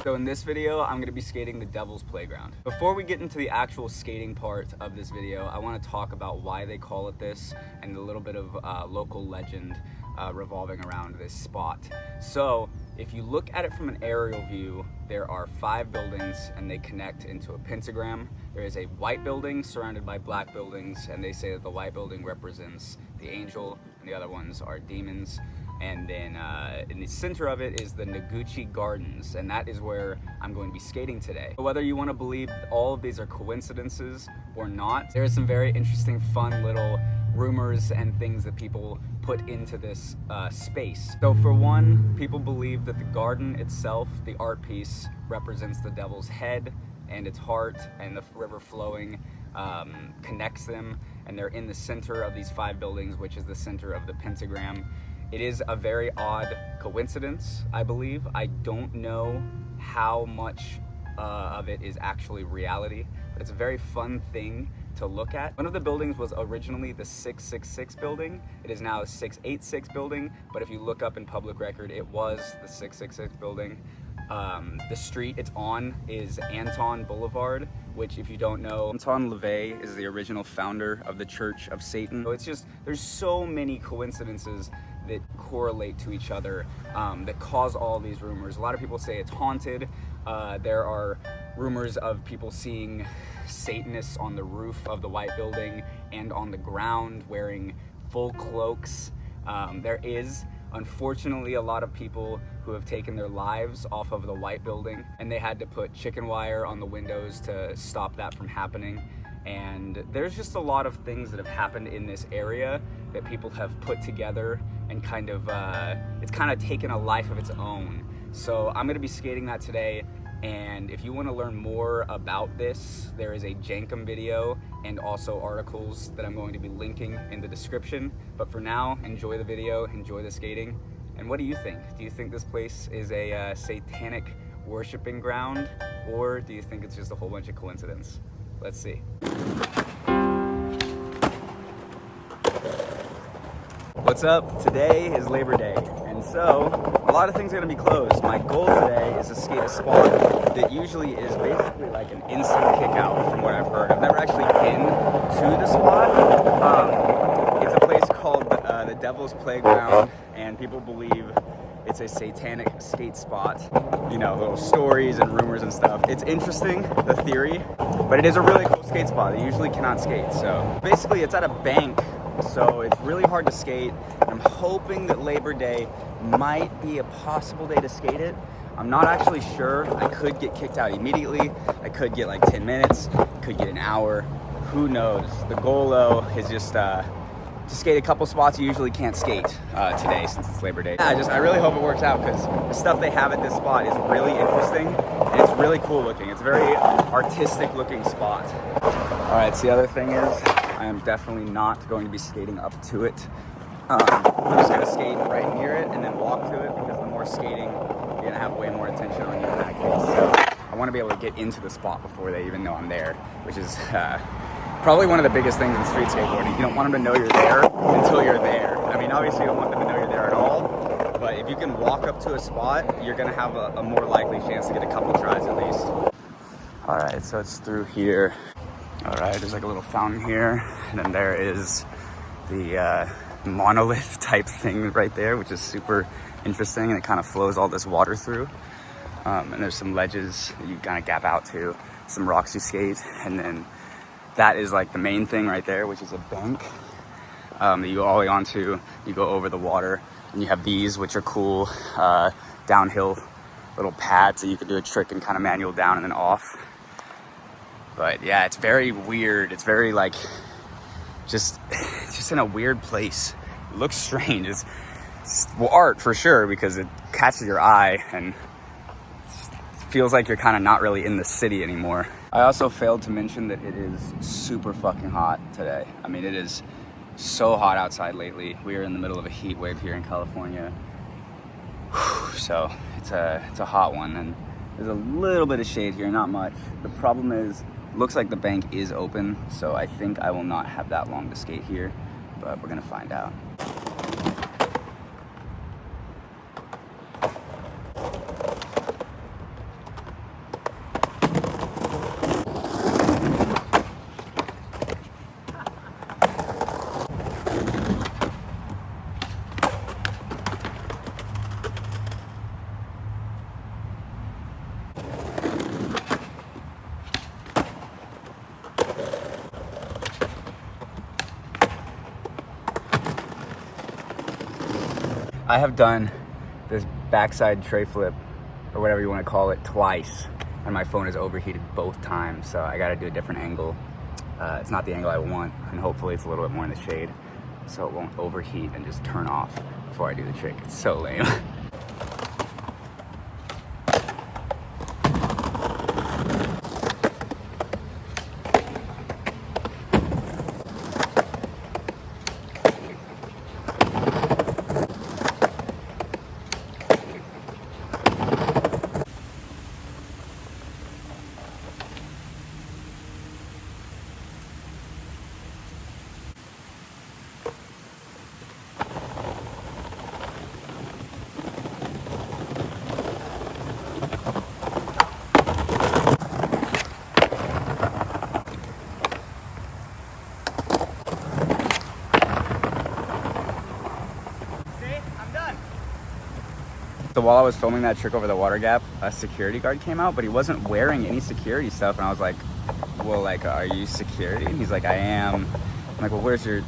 So in this video, I'm going to be skating the Devil's Playground. Before we get into the actual skating part of this video, I want to talk about why they call it this and a little bit of local legend revolving around this spot. So if you look at it from an aerial view, there are 5 buildings and they connect into a pentagram. There is a white building surrounded by black buildings, and they say that the white building represents the angel and the other ones are demons. And then in the center of it is the Noguchi Gardens, and that is where I'm going to be skating today. Whether you want to believe all of these are coincidences or not, there are some very interesting, fun little rumors and things that people put into this space. So for one, people believe that the garden itself, the art piece, represents the devil's head and its heart, and the river flowing connects them, and they're in the center of these 5 buildings, which is the center of the pentagram. It is a very odd coincidence, I believe. I don't know how much of it is actually reality, but it's a very fun thing to look at. One of the buildings was originally the 666 building. It is now a 686 building, but if you look up in public record, it was the 666 building. The street it's on is Anton Boulevard, which, if you don't know, Anton LaVey is the original founder of the Church of Satan. So it's just, there's so many coincidences that correlate to each other that cause all these rumors. A lot of people say it's haunted. There are rumors of people seeing Satanists on the roof of the white building and on the ground wearing full cloaks. There is, unfortunately, a lot of people who have taken their lives off of the white building, and they had to put chicken wire on the windows to stop that from happening. And there's just a lot of things that have happened in this area that people have put together and kind of, it's kind of taken a life of its own. So I'm gonna be skating that today. And if you want to learn more about this, there is a Jenkemmag video and also articles that I'm going to be linking in the description. But for now, enjoy the video, enjoy the skating. And what do you think? Do you think this place is a satanic worshiping ground, or do you think it's just a whole bunch of coincidence? Let's see. What's up? Today is Labor Day, and so a lot of things are going to be closed. My goal today is to skate a spot that usually is basically like an instant kick out, from what I've heard. I've never actually been to the spot. It's a place called the Devil's Playground, and people believe it's a satanic skate spot. You know, little stories and rumors and stuff. It's interesting, the theory, but it is a really cool skate spot. You usually cannot skate. So basically it's at a bank, so it's really hard to skate. I'm hoping that Labor Day might be a possible day to skate it. I'm not actually sure. I could get kicked out immediately. I could get like 10 minutes, could get an hour. Who knows? The goal though is just to skate a couple spots you usually can't skate today, since it's Labor Day. I really hope it works out, because the stuff they have at this spot is really interesting and it's really cool looking. It's a very artistic looking spot. All right, so the other thing is, I am definitely not going to be skating up to it. I'm just gonna skate right near it and then walk to it, because the more skating, you're gonna have way more attention on you in that case. So I wanna be able to get into the spot before they even know I'm there, which is probably one of the biggest things in street skateboarding. You don't want them to know you're there until you're there. I mean, obviously you don't want them to know you're there at all, but if you can walk up to a spot, you're gonna have a more likely chance to get a couple tries at least. All right, so it's through here. All right, there's like a little fountain here, and then there is the monolith type thing right there, which is super interesting, and it kind of flows all this water through. And there's some ledges that you kind of gap out to, some rocks you skate, and then that is like the main thing right there, which is a bank that you go all the way onto. You go over the water, and you have these, which are cool downhill little pads that you can do a trick and kind of manual down and then off. But yeah, it's very weird. It's very like, just in a weird place. It looks strange. It's well, art for sure, because it catches your eye and feels like you're kind of not really in the city anymore. I also failed to mention that it is super fucking hot today. I mean, it is so hot outside lately. We are in the middle of a heat wave here in California. So it's a hot one, and there's a little bit of shade here, not much. The problem is, looks like the bank is open, so I think I will not have that long to skate here, but we're gonna find out. I have done this backside tray flip, or whatever you want to call it, twice, and my phone is overheated both times, so I gotta do a different angle. It's not the angle I want, and hopefully it's a little bit more in the shade, so it won't overheat and just turn off before I do the trick. It's so lame. So while I was filming that trick over the water gap, a security guard came out, but he wasn't wearing any security stuff. And I was like, well, like, are you security? And he's like, I am. I'm like, well, where's your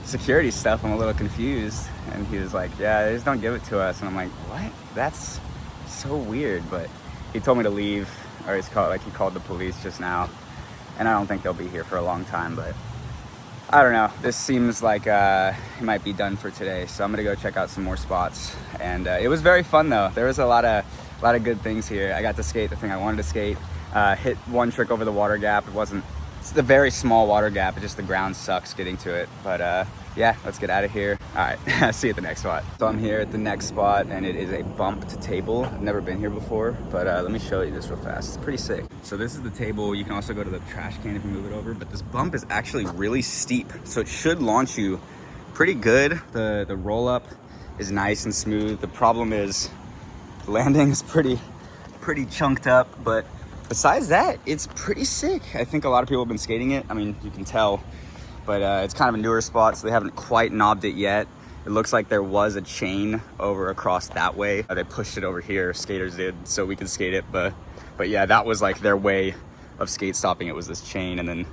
security stuff? I'm a little confused. And he was like, yeah, they just don't give it to us. And I'm like, what? That's so weird. But he told me to leave, or he called the police just now. And I don't think they'll be here for a long time, but I don't know. This seems like it might be done for today, so I'm gonna go check out some more spots. And it was very fun though. There was a lot of good things here. I got to skate the thing I wanted to skate. Hit one trick over the water gap. It's a very small water gap. Just the ground sucks getting to it. But yeah, let's get out of here. All right, see you at the next spot. So I'm here at the next spot, and it is a bumped table. I've never been here before, but let me show you this real fast. It's pretty sick. So this is the table. You can also go to the trash can if you move it over, but this bump is actually really steep, so it should launch you pretty good. The roll up is nice and smooth. The problem is the landing is pretty chunked up, but besides that, it's pretty sick. I think a lot of people have been skating it. I mean, you can tell. But it's kind of a newer spot, so they haven't quite knobbed it yet. It looks like there was a chain over across that way. They pushed it over here, skaters did, so we could skate it. But yeah, that was like their way of skate stopping it, was this chain, and then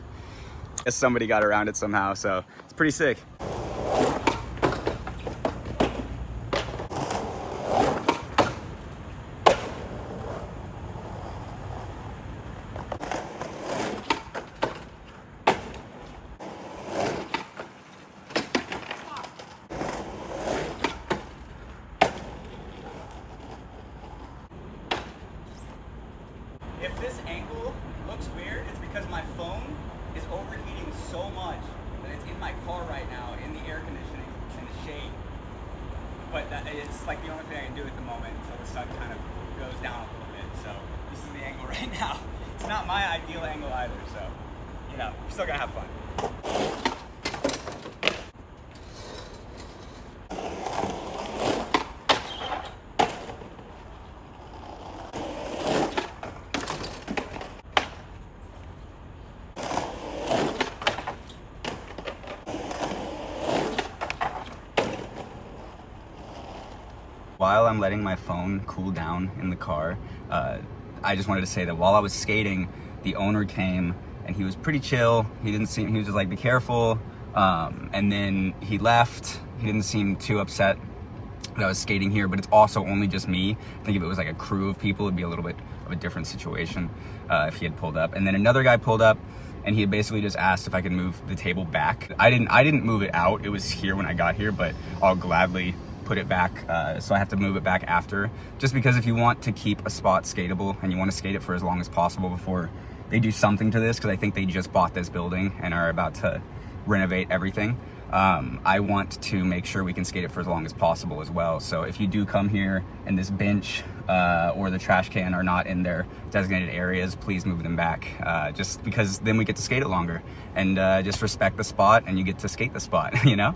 I guess somebody got around it somehow, so it's pretty sick. If this angle looks weird, it's because my phone is overheating so much that it's in my car right now in the air conditioning in the shade. But it's like the only thing I can do at the moment until the sun kind of goes down a little bit. So this is the angle right now. It's not my ideal angle either, so you know, we're still gonna have fun. While I'm letting my phone cool down in the car, I just wanted to say that while I was skating, the owner came and he was pretty chill. He was just like, be careful. And then he left. He didn't seem too upset that I was skating here, but it's also only just me. I think if it was like a crew of people, it'd be a little bit of a different situation if he had pulled up. And then another guy pulled up, and he had basically just asked if I could move the table back. I didn't move it out. It was here when I got here, but I'll gladly put it back, so I have to move it back after, just because if you want to keep a spot skatable and you want to skate it for as long as possible before they do something to this, because I think they just bought this building and are about to renovate everything, I want to make sure we can skate it for as long as possible as well. So if you do come here and this bench or the trash can are not in their designated areas, please move them back, just because then we get to skate it longer, and just respect the spot and you get to skate the spot, you know?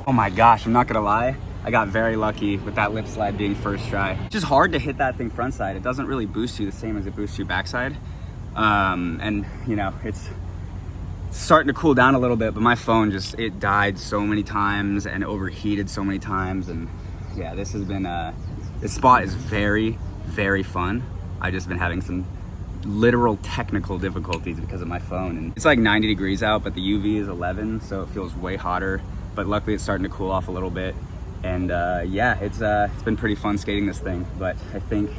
Oh my gosh, I'm not gonna lie, I got very lucky with that lip slide being first try. It's just hard to hit that thing front side. It doesn't really boost you the same as it boosts you backside. And you know, it's starting to cool down a little bit, but my phone it died so many times and overheated so many times. And yeah, this has been, this spot is very, very fun. I've just been having some literal technical difficulties because of my phone. And it's like 90 degrees out, but the UV is 11, so it feels way hotter. But luckily it's starting to cool off a little bit. And yeah, it's been pretty fun skating this thing, but I think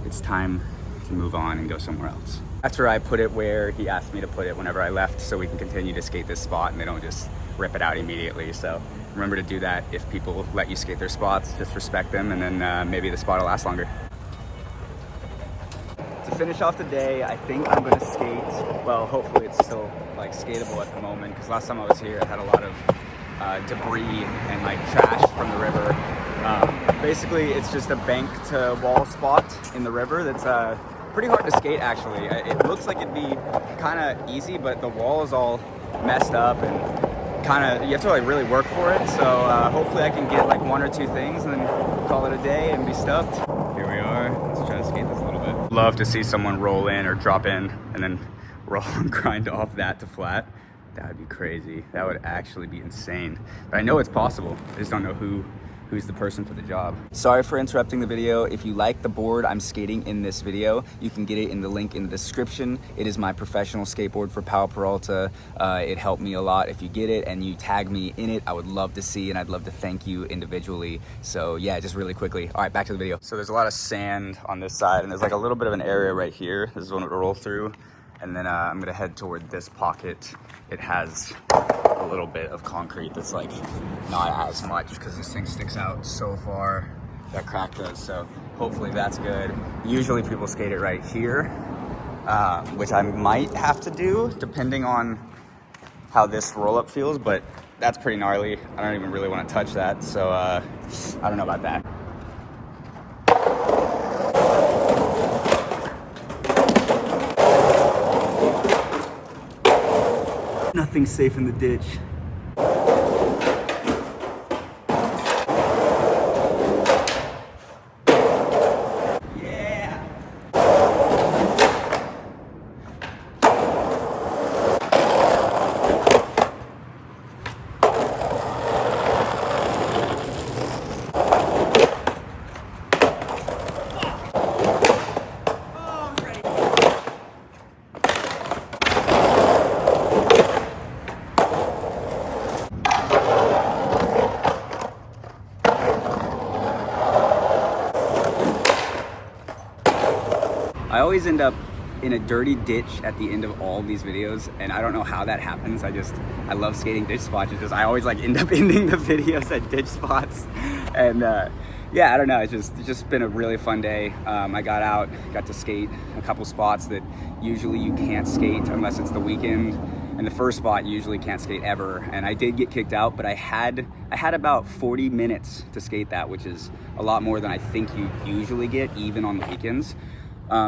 it's time to move on and go somewhere else. After I put it where he asked me to put it whenever I left, so we can continue to skate this spot and they don't just rip it out immediately. So remember to do that. If people let you skate their spots, just respect them, and then maybe the spot will last longer. To finish off the day, I think I'm gonna skate. Well, hopefully it's still like skatable at the moment, because last time I was here I had a lot of debris and like trash from the river. Basically it's just a bank to wall spot in the river that's pretty hard to skate actually. It looks like it'd be kind of easy, but the wall is all messed up and kind of, you have to like really work for it. So hopefully I can get like one or two things and then call it a day and be stoked. Here we are. Let's try to skate this a little bit. Love to see someone roll in or drop in and then roll and grind off that to flat. That would be crazy. That would actually be insane. But I know it's possible. I just don't know who's the person for the job. Sorry for interrupting the video. If you like the board I'm skating in this video, you can get it in the link in the description. It is my professional skateboard for Pau Peralta. It helped me a lot. If you get it and you tag me in it, I would love to see, and I'd love to thank you individually. So yeah, just really quickly. All right, back to the video. So there's a lot of sand on this side, and there's like a little bit of an area right here. This is one to roll through. And then I'm gonna head toward this pocket. It has a little bit of concrete that's like not as much because this thing sticks out so far. That crack does, so hopefully that's good. Usually people skate it right here, which I might have to do depending on how this roll up feels, but that's pretty gnarly. I don't even really want to touch that, so I don't know about that. Nothing's safe in the ditch. Yeah. I always end up in a dirty ditch at the end of all of these videos, and I don't know how that happens. I love skating ditch spots. It's just, I always like end up ending the videos at ditch spots. And yeah, I don't know, it's just been a really fun day. I got to skate a couple spots that usually you can't skate unless it's the weekend. And the first spot you usually can't skate ever. And I did get kicked out, but I had about 40 minutes to skate that, which is a lot more than I think you usually get, even on the weekends.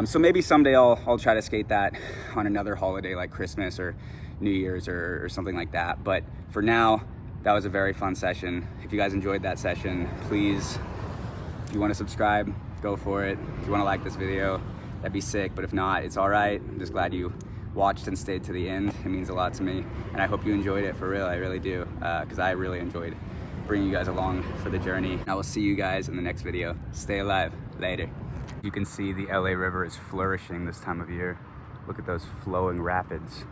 So maybe someday I'll try to skate that on another holiday like Christmas or New Year's or something like that. But for now, that was a very fun session. If you guys enjoyed that session, please, if you want to subscribe, go for it. If you want to like this video, that'd be sick. But if not, it's all right. I'm just glad you watched and stayed to the end. It means a lot to me. And I hope you enjoyed it for real. I really do. Because I really enjoyed bringing you guys along for the journey. I will see you guys in the next video. Stay alive. Later. You can see the LA River is flourishing this time of year. Look at those flowing rapids.